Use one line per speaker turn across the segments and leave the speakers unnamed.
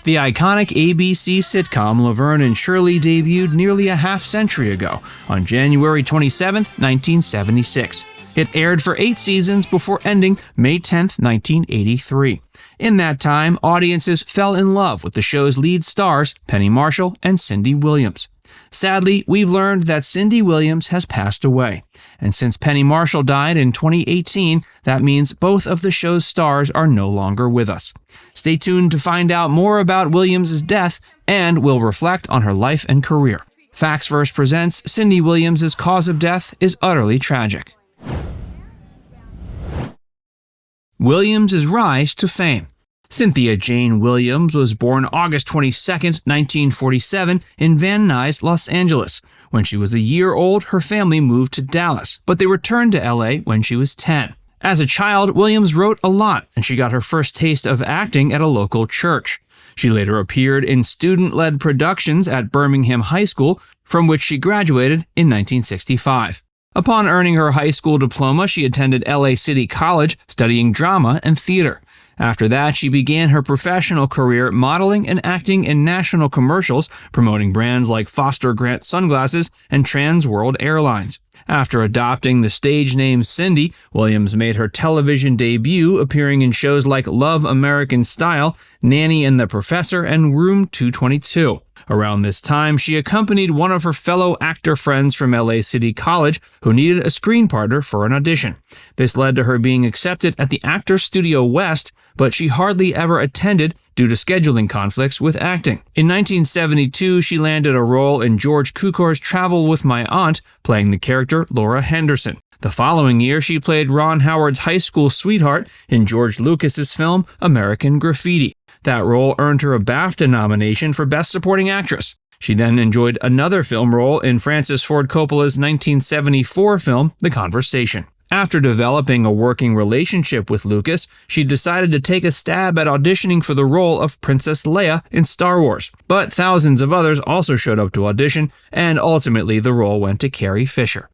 The iconic ABC sitcom Laverne and Shirley debuted nearly a half-century ago, on January 27, 1976. It aired for 8 seasons before ending May 10, 1983. In that time, audiences fell in love with the show's lead stars, Penny Marshall and Cindy Williams. Sadly, we've learned that Cindy Williams has passed away. And since Penny Marshall died in 2018, that means both of the show's stars are no longer with us. Stay tuned to find out more about Williams' death, and we'll reflect on her life and career. Facts Verse presents Cindy Williams' cause of death is utterly tragic. Williams' rise to fame. Cynthia Jane Williams was born August 22, 1947, in Van Nuys, Los Angeles. When she was a year old, her family moved to Dallas, but they returned to LA when she was 10. As a child, Williams wrote a lot, and she got her first taste of acting at a local church. She later appeared in student-led productions at Birmingham High School, from which she graduated in 1965. Upon earning her high school diploma, she attended LA City College, studying drama and theater. After that, she began her professional career modeling and acting in national commercials, promoting brands like Foster Grant Sunglasses and Trans World Airlines. After adopting the stage name Cindy, Williams made her television debut, appearing in shows like Love American Style, Nanny and the Professor, and Room 222. Around this time, she accompanied one of her fellow actor friends from LA City College who needed a screen partner for an audition. This led to her being accepted at the Actors Studio West, but she hardly ever attended due to scheduling conflicts with acting. In 1972, she landed a role in George Cukor's Travel with My Aunt, playing the character Laura Henderson. The following year, she played Ron Howard's high school sweetheart in George Lucas's film American Graffiti. That role earned her a BAFTA nomination for Best Supporting Actress. She then enjoyed another film role in Francis Ford Coppola's 1974 film, The Conversation. After developing a working relationship with Lucas, she decided to take a stab at auditioning for the role of Princess Leia in Star Wars. But thousands of others also showed up to audition, and ultimately the role went to Carrie Fisher.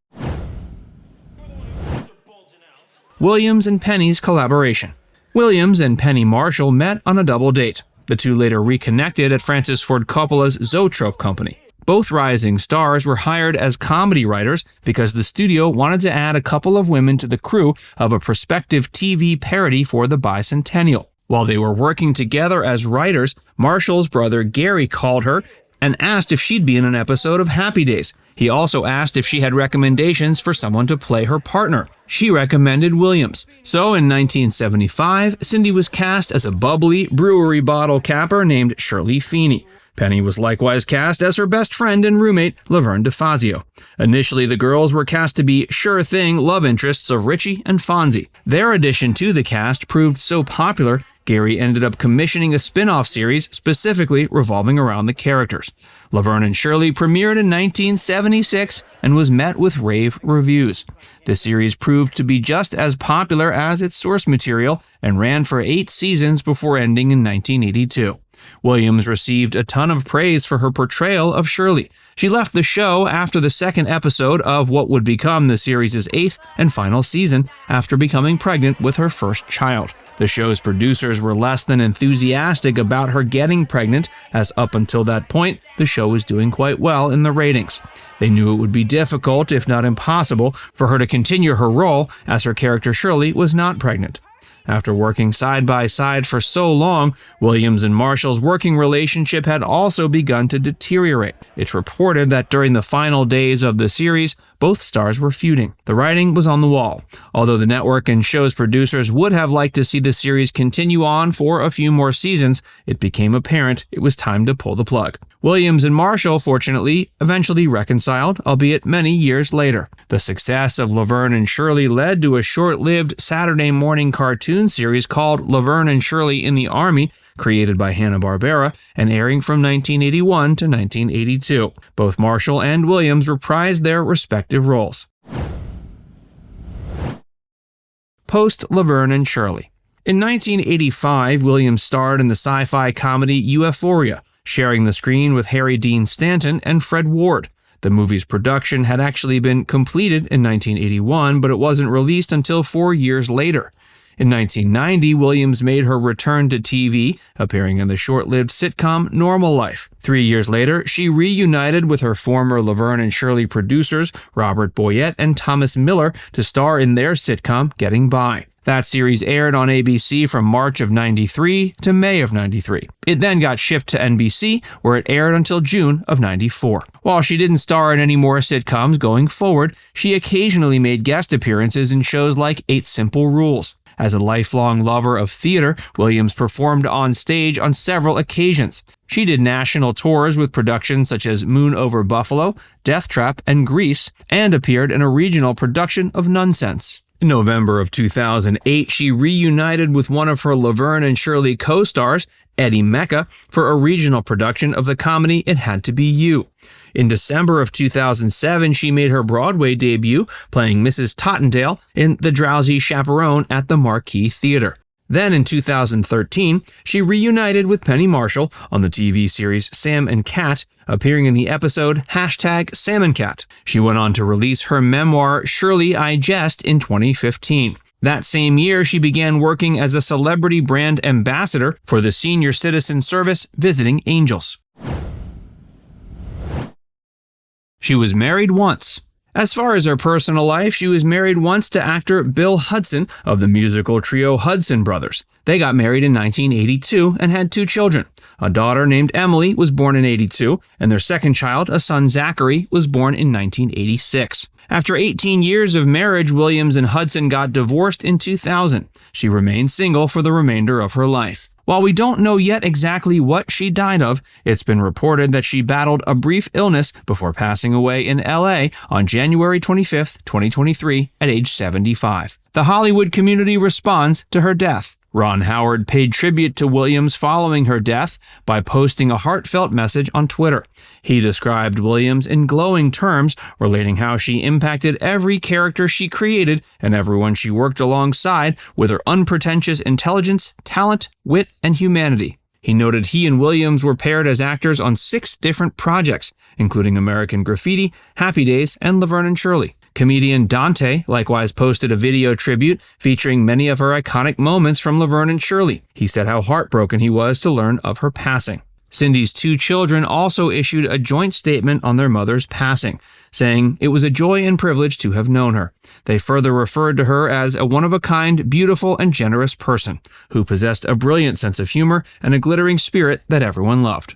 Williams and Penny's collaboration. Williams and Penny Marshall met on a double date. The two later reconnected at Francis Ford Coppola's Zoetrope Company. Both rising stars were hired as comedy writers because the studio wanted to add a couple of women to the crew of a prospective TV parody for the bicentennial. While they were working together as writers, Marshall's brother Gary called her and asked if she'd be in an episode of Happy Days. He also asked if she had recommendations for someone to play her partner. She recommended Williams. So in 1975, Cindy was cast as a bubbly brewery bottle capper named Shirley Feeney. Penny was likewise cast as her best friend and roommate, Laverne DeFazio. Initially, the girls were cast to be sure-thing love interests of Richie and Fonzie. Their addition to the cast proved so popular, Gary ended up commissioning a spin-off series specifically revolving around the characters. Laverne and Shirley premiered in 1976 and was met with rave reviews. The series proved to be just as popular as its source material and ran for 8 seasons before ending in 1982. Williams received a ton of praise for her portrayal of Shirley. She left the show after the second episode of what would become the series' 8th and final season after becoming pregnant with her first child. The show's producers were less than enthusiastic about her getting pregnant, as up until that point, the show was doing quite well in the ratings. They knew it would be difficult, if not impossible, for her to continue her role, as her character Shirley was not pregnant. After working side by side for so long, Williams and Marshall's working relationship had also begun to deteriorate. It's reported that during the final days of the series, both stars were feuding. The writing was on the wall. Although the network and show's producers would have liked to see the series continue on for a few more seasons, it became apparent it was time to pull the plug. Williams and Marshall, fortunately, eventually reconciled, albeit many years later. The success of Laverne and Shirley led to a short-lived Saturday morning cartoon series called Laverne and Shirley in the Army, created by Hanna-Barbera and airing from 1981 to 1982. Both Marshall and Williams reprised their respective roles. Post-Laverne and Shirley. In 1985, Williams starred in the sci-fi comedy Euphoria, sharing the screen with Harry Dean Stanton and Fred Ward. The movie's production had actually been completed in 1981, but it wasn't released until 4 years later. In 1990, Williams made her return to TV, appearing in the short-lived sitcom Normal Life. 3 years later, she reunited with her former Laverne and Shirley producers, Robert Boyett and Thomas Miller, to star in their sitcom Getting By. That series aired on ABC from March of 93 to May of 93. It then got shipped to NBC, where it aired until June of 94. While she didn't star in any more sitcoms going forward, she occasionally made guest appearances in shows like 8 Simple Rules. As a lifelong lover of theater, Williams performed on stage on several occasions. She did national tours with productions such as Moon Over Buffalo, Death Trap, and Grease, and appeared in a regional production of Nonsense. In November of 2008, she reunited with one of her Laverne and Shirley co-stars, Eddie Mecca, for a regional production of the comedy It Had to Be You. In December of 2007, she made her Broadway debut, playing Mrs. Tottendale in The Drowsy Chaperone at the Marquis Theater. Then in 2013, she reunited with Penny Marshall on the TV series Sam and Cat, appearing in the episode #SamandCat. She went on to release her memoir Shirley, I Jest in 2015. That same year, she began working as a celebrity brand ambassador for the senior citizen service Visiting Angels. She was married once. As far as her personal life, she was married once to actor Bill Hudson of the musical trio Hudson Brothers. They got married in 1982 and had 2 children. A daughter named Emily was born in 82, and their second child, a son Zachary, was born in 1986. After 18 years of marriage, Williams and Hudson got divorced in 2000. She remained single for the remainder of her life. While we don't know yet exactly what she died of, it's been reported that she battled a brief illness before passing away in LA on January 25, 2023, at age 75. The Hollywood community responds to her death. Ron Howard paid tribute to Williams following her death by posting a heartfelt message on Twitter. He described Williams in glowing terms, relating how she impacted every character she created and everyone she worked alongside with her unpretentious intelligence, talent, wit, and humanity. He noted he and Williams were paired as actors on 6 different projects, including American Graffiti, Happy Days, and Laverne and Shirley. Comedian Dante likewise posted a video tribute featuring many of her iconic moments from Laverne and Shirley. He said how heartbroken he was to learn of her passing. Cindy's 2 children also issued a joint statement on their mother's passing, saying it was a joy and privilege to have known her. They further referred to her as a one-of-a-kind, beautiful, and generous person who possessed a brilliant sense of humor and a glittering spirit that everyone loved.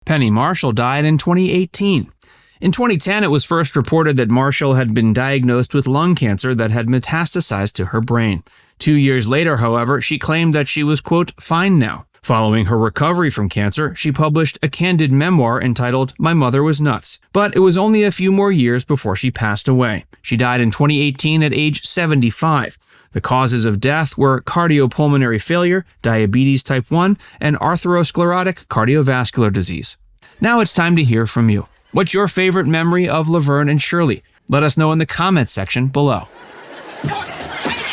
Penny Marshall died in 2018. In 2010, it was first reported that Marshall had been diagnosed with lung cancer that had metastasized to her brain. 2 years later, however, she claimed that she was, quote, fine now. Following her recovery from cancer, she published a candid memoir entitled My Mother Was Nuts. But it was only a few more years before she passed away. She died in 2018 at age 75. The causes of death were cardiopulmonary failure, diabetes type 1, and atherosclerotic cardiovascular disease. Now it's time to hear from you. What's your favorite memory of Laverne and Shirley? Let us know in the comments section below.